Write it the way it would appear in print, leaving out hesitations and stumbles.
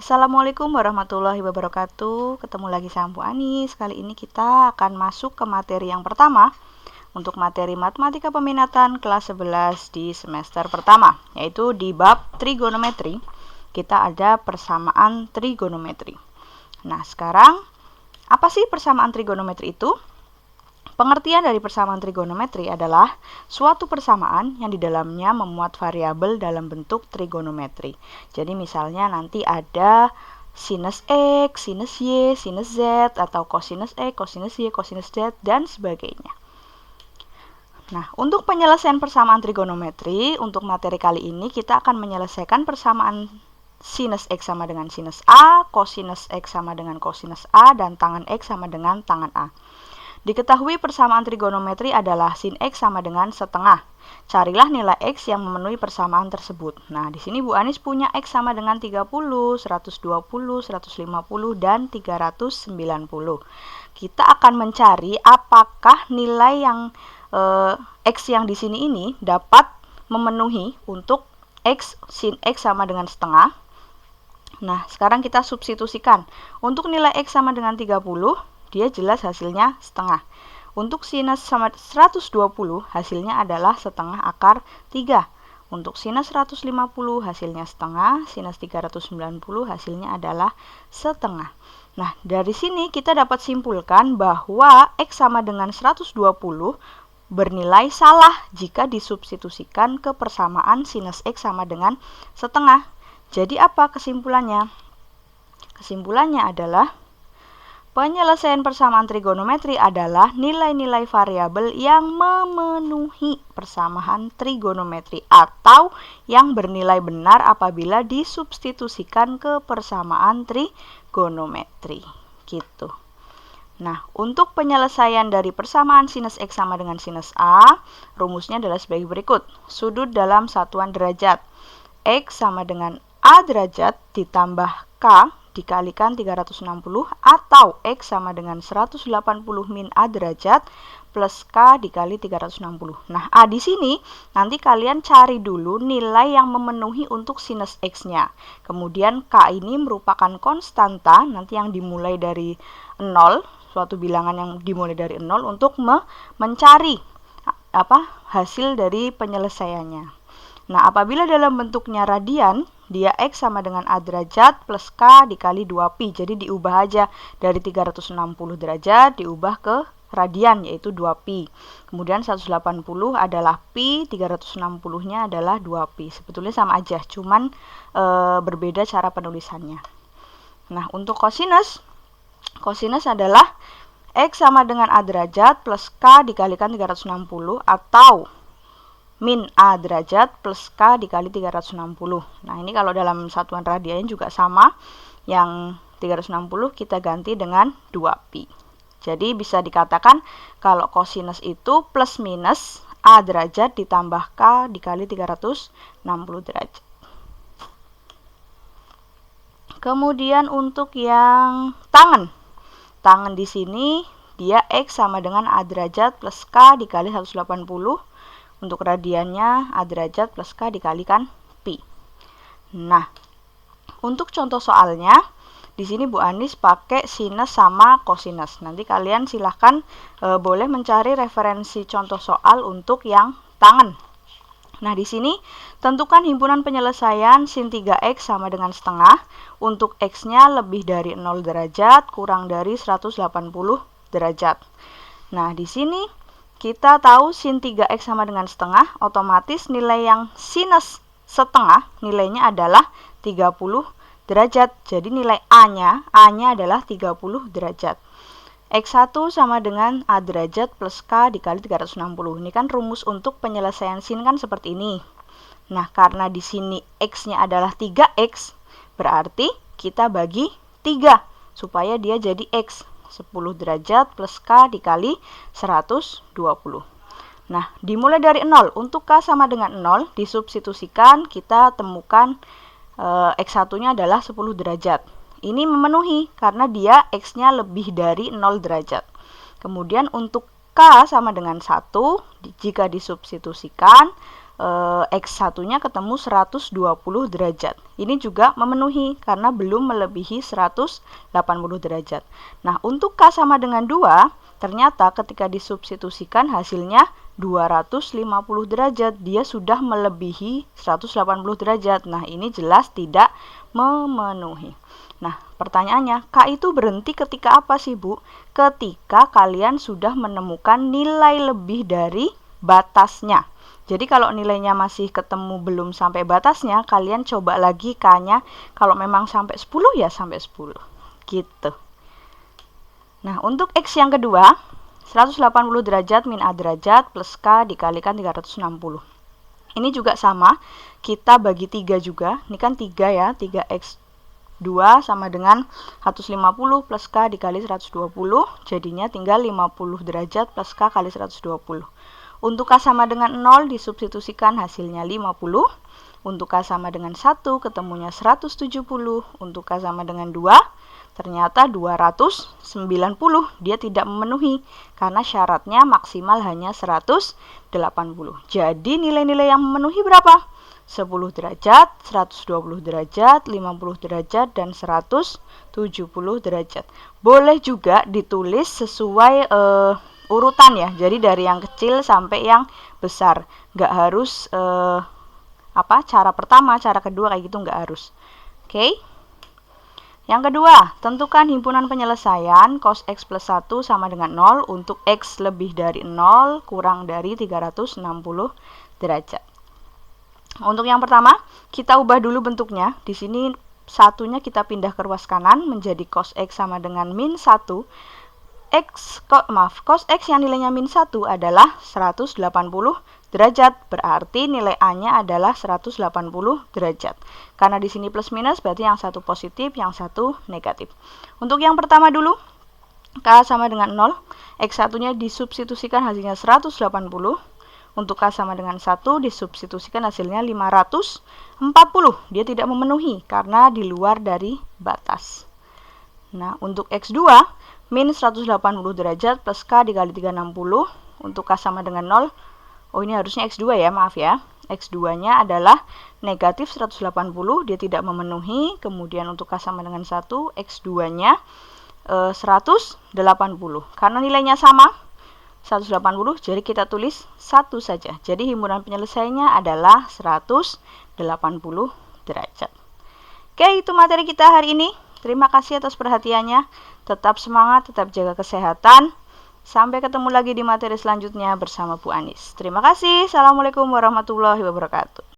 Assalamualaikum warahmatullahi wabarakatuh. Ketemu lagi sama Bu Anis. Kali ini kita akan masuk ke materi yang pertama untuk materi matematika peminatan kelas 11 di semester pertama, yaitu di bab trigonometri. Kita ada persamaan trigonometri. Nah, sekarang apa sih persamaan trigonometri itu? Pengertian dari persamaan trigonometri adalah suatu persamaan yang di dalamnya memuat variabel dalam bentuk trigonometri. Jadi misalnya nanti ada sinus X, sinus Y, sinus Z, atau cosinus X, cosinus Y, cosinus Z, dan sebagainya. Nah, untuk penyelesaian persamaan trigonometri, untuk materi kali ini kita akan menyelesaikan persamaan sinus X sama dengan sinus A, cosinus X sama dengan cosinus A, dan tangan X sama dengan tangan A. Diketahui persamaan trigonometri adalah sin X sama dengan setengah. Carilah nilai X yang memenuhi persamaan tersebut. Nah, di sini Bu Anis punya X sama dengan 30, 120, 150, dan 390. Kita akan mencari apakah nilai yang X yang di sini ini dapat memenuhi untuk X sin X sama dengan setengah. Nah, sekarang kita substitusikan. Untuk nilai X sama dengan 30, dia jelas hasilnya setengah. Untuk sinus sama 120, hasilnya adalah setengah akar 3. Untuk sinus 150, hasilnya setengah. Sinus 390, hasilnya adalah setengah. Nah, dari sini kita dapat simpulkan bahwa X sama dengan 120 bernilai salah jika disubstitusikan ke persamaan sinus X sama dengan setengah. Jadi apa kesimpulannya? Kesimpulannya adalah penyelesaian persamaan trigonometri adalah nilai-nilai variabel yang memenuhi persamaan trigonometri atau yang bernilai benar apabila disubstitusikan ke persamaan trigonometri. Gitu. Nah, untuk penyelesaian dari persamaan sinus X sama dengan sinus A, rumusnya adalah sebagai berikut. Sudut dalam satuan derajat. X sama dengan A derajat ditambah K dikalikan 360 atau X sama dengan 180 min A derajat plus K dikali 360. Nah, A di sini nanti kalian cari dulu nilai yang memenuhi untuk sinus X-nya. Kemudian K ini merupakan konstanta nanti yang dimulai dari 0, suatu bilangan yang dimulai dari 0 untuk mencari hasil dari penyelesaiannya. Nah, apabila dalam bentuknya radian, dia X sama dengan A derajat plus K dikali 2pi. Jadi diubah aja dari 360 derajat diubah ke radian, yaitu 2pi. Kemudian 180 adalah pi, 360-nya adalah 2pi. Sebetulnya sama aja, cuman berbeda cara penulisannya. Nah, untuk kosinus adalah X sama dengan A derajat plus K dikalikan 360 atau min A derajat plus K dikali 360. Nah, ini kalau dalam satuan radiannya juga sama. Yang 360 kita ganti dengan 2pi. Jadi bisa dikatakan kalau kosinus itu plus minus A derajat ditambah K dikali 360 derajat. Kemudian untuk yang tangen. Tangen di sini dia X sama dengan A derajat plus K dikali 180. Untuk radiannya A derajat plus K dikalikan pi. Nah, untuk contoh soalnya, di sini Bu Anis pakai sinus sama kosinus. Nanti kalian silahkan boleh mencari referensi contoh soal untuk yang tangen. Nah, di sini tentukan himpunan penyelesaian sin 3x sama dengan setengah. Untuk x-nya lebih dari 0 derajat, kurang dari 180 derajat. Nah, di sini kita tahu sin 3x sama dengan setengah, otomatis nilai yang sinus setengah nilainya adalah 30 derajat. Jadi nilai A-nya adalah 30 derajat. X1 sama dengan A derajat plus K dikali 360. Ini kan rumus untuk penyelesaian sin kan seperti ini. Nah, karena di sini X-nya adalah 3X, berarti kita bagi 3 supaya dia jadi X. 10 derajat plus K dikali 120. Nah, dimulai dari 0. Untuk K sama dengan 0, disubstitusikan, kita temukan X1-nya adalah 10 derajat. Ini memenuhi karena dia X-nya lebih dari 0 derajat. Kemudian untuk K sama dengan 1, jika disubstitusikan, X satunya ketemu 120 derajat. Ini juga memenuhi karena belum melebihi 180 derajat. Nah, untuk K sama dengan 2, ternyata ketika disubstitusikan hasilnya 250 derajat. Dia sudah melebihi 180 derajat. Nah, ini jelas tidak memenuhi. Nah, pertanyaannya, K itu berhenti ketika apa sih, Bu? Ketika kalian sudah menemukan nilai lebih dari batasnya. Jadi kalau nilainya masih ketemu belum sampai batasnya, kalian coba lagi K-nya. Kalau memang sampai 10 ya sampai 10. Gitu. Nah, untuk X yang kedua, 180 derajat min A derajat plus K dikalikan 360. Ini juga sama, kita bagi 3 juga. Ini kan 3 ya, 3X2 sama dengan 150 plus K dikali 120. Jadinya tinggal 50 derajat plus K kali 120. Untuk K sama dengan 0 disubstitusikan hasilnya 50. Untuk K sama dengan 1 ketemunya 170. Untuk K sama dengan 2 ternyata 290. Dia tidak memenuhi karena syaratnya maksimal hanya 180. Jadi nilai-nilai yang memenuhi berapa? 10 derajat, 120 derajat, 50 derajat, dan 170 derajat. Boleh juga ditulis sesuai urutan ya, jadi dari yang kecil sampai yang besar, nggak harus cara pertama, cara kedua kayak gitu nggak harus. Oke. Yang kedua, tentukan himpunan penyelesaian cos X plus 1 sama dengan 0 untuk X lebih dari 0 kurang dari 360 derajat. Untuk yang pertama, kita ubah dulu bentuknya. Di sini satunya kita pindah ke ruas kanan menjadi cos X sama dengan min 1. Cos X yang nilainya min 1 adalah 180 derajat, berarti nilai A-nya adalah 180 derajat. Karena di sini plus minus, berarti yang satu positif, yang satu negatif. Untuk yang pertama dulu, K sama dengan 0, X1-nya disubstitusikan hasilnya 180. Untuk K sama dengan 1 disubstitusikan hasilnya 540. Dia tidak memenuhi karena di luar dari batas. Nah, untuk X2 min 180 derajat plus K dikali 360. Untuk K sama dengan 0. Oh, ini harusnya X2 ya, maaf ya. X2-nya adalah negatif 180, dia tidak memenuhi. Kemudian untuk K sama dengan 1, X2-nya 180. Karena nilainya sama, 180, jadi kita tulis 1 saja. Jadi himpunan penyelesaiannya adalah 180 derajat. Oke, itu materi kita hari ini. Terima kasih atas perhatiannya. Tetap semangat, tetap jaga kesehatan. Sampai ketemu lagi di materi selanjutnya bersama Bu Anis. Terima kasih. Assalamualaikum warahmatullahi wabarakatuh.